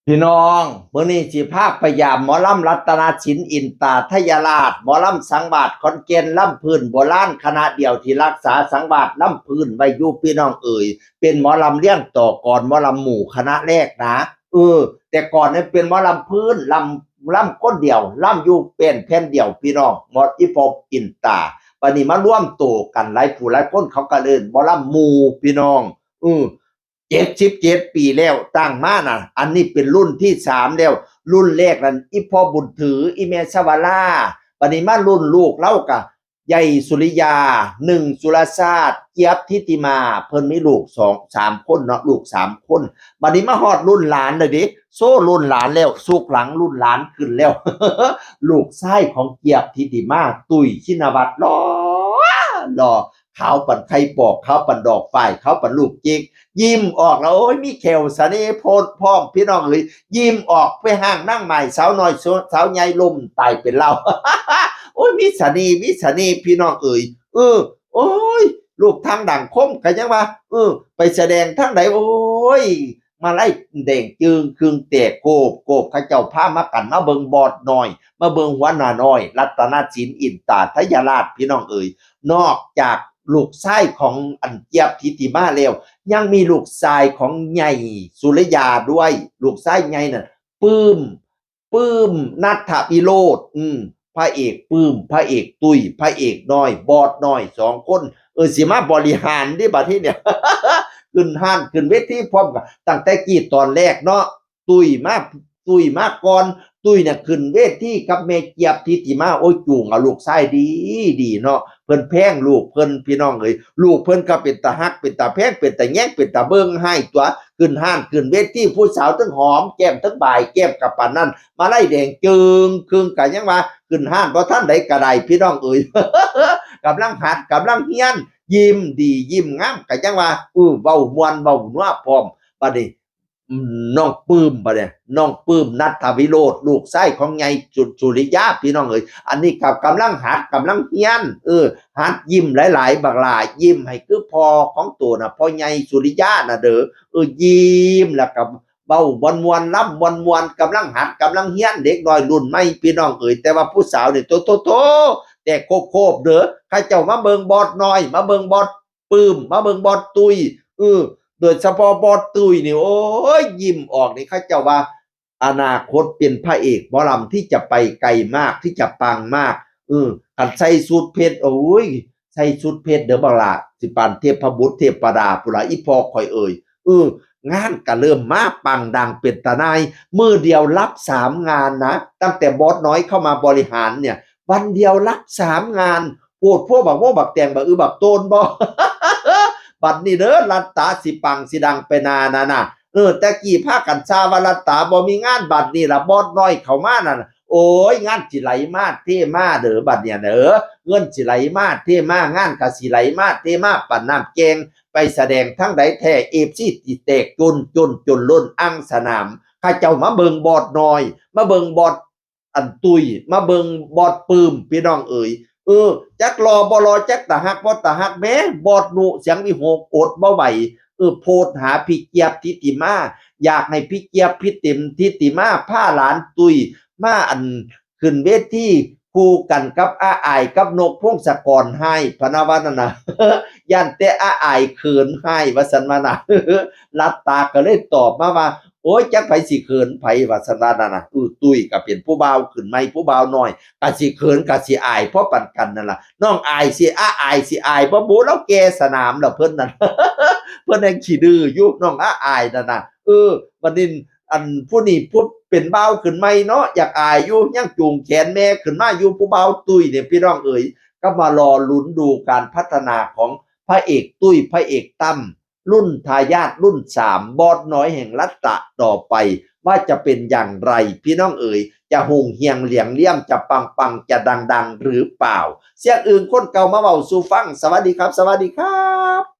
พี่น้องมื้อนี้สิพาพยายามหมอลำรัตนศิลป์อินตาทยราชหมอลำสังวาสขอนแก่นลำพื้นโบราณคณะเดียวที่รักษาสังวาสลำพื้นไว้อยู่พี่น้องเอ่ยเป็นหมอลำเลี้ยงต่อก่อนหมอลำหมู่คณะแรกนะแต่ก่อนนั้นเป็นหมอลำพื้นลำก้นเดียวลำอยู่เป็นแผ่นเดียวพี่น้องหมออีพออินตาบัดนี้มาร่วมโตกันหลายผู้หลายคนเขาก็เอิ้นหมอลำหมู่พี่น้อง77 ปีแล้วตั้งมาน่ะอันนี้เป็นรุ่นที่3แล้วรุ่นแรกนั้นอีพ่อบุญถืออีแม่ชวาลาบัดนี้มารุ่นลูกเล่าก็ใหญ่สุริยา1สุรชาติเจี๊ยบทิติมาเพิ่นมีลูก2 3คนเนาะลูก3คนบัดนี้มาฮอดรุ่นหลานเลยดิโซ่รุ่นหลานแล้วสุกหลังรุ่นหลานขึ้นแล้ว ลูกชายของเจี๊ยบทิติมาตุ้ยชินวัตรหล่อขาวปันไข่ปอกขาวปันดอกฝ้ายขาวปันลูกจิกยิ้มออกแล้วโอ้ยมีแขวเสน่ห์โพดพร้อมพี่น้องเอ้ยยิ้มออกไปห้างนั่งใหม่สาวน้อยสาวใหญ่ลมตายเป็นเรา โอ้ยมีเสน่ห์พี่น้องเอ้ยโอ้ยลูกทางดังคมก็ยังว่าไปแสดงทางไหนโอ้ยมาไล่แดงจึงครึ่งแตกโกบเขาเจ้าพามากันมาเบิงบอดหน่อยมาเบิงหัวหน้าน้อยรัตนศิลป์อินตาทยราชพี่น้องเอ้ยนอกจากลูกชายของอันเจี๊ยบทิติมาแล้วยังมีลูกชายของใหญ่สุริยาด้วยลูกชายใหญ่น่ะปื้มนัทธวิโรจน์พระเอกปื้มพระเอกตุ้ยพระเอกน้อยบอดน้อย2คนสิมาบริหารดิบัดนี้เนี่ย ขึ้นห้านขึ้นเวทีพร้อมกันตั้งแต่กี้ตอนแรกเนาะตุ้ยมาก่อนตุ้ยเนี่ยขึ้นเวทีกับแม่เจี๊ยบทิติมาโอ้ยจูงเอาลูกชายดีเนาะเพิ่นแพงลูกเพิ่นพี่น้องเอ้ยลูกเพิ่นก็เป็นตาฮักเป็นตาแพงเป็นตาแยงเป็นตาเบิ่งให้ตัวขึ้นห้านขึ้นเวทีผู้สาวทั้งหอมแก้มทั้งบ่ายแก้มกับปานนั้นมาไล่แดงจึงครึ่งก็ยังว่าขึ้นห้านบ่ทันใดก็ได้พี่น้องเอ้ย กำลังหัดกำลังเฮียนยิ้มดียิ้มงามก็จังว่าเว้ามวนเว้านัวพร้อมบัดนี้น้องปื้มบัดนี้น้องปื้มนัทธวิโรจน์ลูกชายของใหญ่สุริยาพี่น้องเอ้ยอันนี้ก็กำลังหัดกำลังเฮียนหัดยิ้มหลายๆบักหลายยิ้มให้คือพ่อของตัวน่ะพ่อใหญ่สุริยาน่ะเด้อยิ้มแล้วก็เบ้าม่วนๆล่ำม่วนๆกำลังหัดกำลังเฮียนเด็กน้อยรุ่นใหม่พี่น้องเอ้ยแต่ว่าผู้สาวนี่โตแต่โคบเด้อข้าเจ้ามาเบิงบอดน้อยมาเบิงบอดปื้มมาเบิงบอดตุยโดยเฉพาะบอดตุยนี่โอ้ยยิ้มออกนี่ข้าเจ้าว่าอนาคตเป็นพระเอกหมอลำที่จะไปไกลมากที่จะปังมากคันใส่สูทเพชรโอ้ยใส่สูทเพชรเด้อบักล่ะสิปานเทพบุตรเทพดาพุ่นล่ะอีพ่อข่อยเอ่ยงานก็เริ่มมาปังดังเป็นตาหน่ายมื้อเดียวรับ3 งานนะตั้งแต่บอสน้อยเข้ามาบริหารเนี่ยวันเดียวรับ3 งานโพดพวกบักโม่บักแตงบักบักโตนบ่ บัดนี้เด้อรัตตาสิปังสิดังไปนาน่ะแต่กี้พากันชาวรัตตาบ่มีงานบัดนี้ล่ะบอสน้อยเข้ามานั่นโอ้ยงานสิไหลมาเทมาเด้อบัดเนี่ยเด้อเงินสิไหลมาเทมางานก็สิไหลมาเทมาปั่นน้ำแกงไปแสดงทั้งใดแท้เอฟซีติแตกจนล้นอังสนามข้าเจ้ามาเบิงบอดน้อยมาเบิงบอดอันตุยมาเบิงบอดปืมพี่น้องเอ๋ยจักรอบ่รอจักตะฮักบ่ตะฮักแม้บอดหนุเสียงวิหกอดบ่ไหวโพดหาพี่เจี๊ยบทิติมาอยากให้พี่เจี๊ยบทิติมาพาหลานตุยมาอันขึ้นเวทีคู่กันกับอาอายกับนกพงศกรให้พะนะว่านั่นน่ะ ย่านแต่อาอายเขินให้ว่าซั่นว่าน่ะ ลัดตาก็เลยตอบมาว่าโอ้ยจักไผสิเขินไผว่าซั่นว่านั่นน่ะตุ้ยก็เป็นผู้บ่าวขึ้นใหม่ผู้บ่าวน้อยก็สิเขินก็สิอายเพราะปันกันนั่นล่ะน้องอายสิอาอายสิอายเพราะบูแล้วแกสนามแล้วเพิ่นนั่น เพิ่นยังขี้ดื้ออยู่น้องอาอายนั่นน่ะบัดนี้อันผู้นี้ผู้เป็นบ่าวขึ้นใหม่เนาะอยากอายอยู่ยังจูงแขนแม่ขึ้นมาอยู่ผู้บ่าวตุ้ยเนี่ยพี่น้องเอ๋ยก็มารอลุ้นดูการพัฒนาของพระเอกตุ้ยพระเอกตั้มรุ่นทายาทรุ่น3บอสน้อยแห่งรัตตะต่อไปว่าจะเป็นอย่างไรพี่น้องเอ๋ยจะหงเฮียงเหลียงเลี่ยมจะปังจะดังหรือเปล่าเสียงอื่นคนเก่ามาเว้าสู่ฟังสวัสดีครับ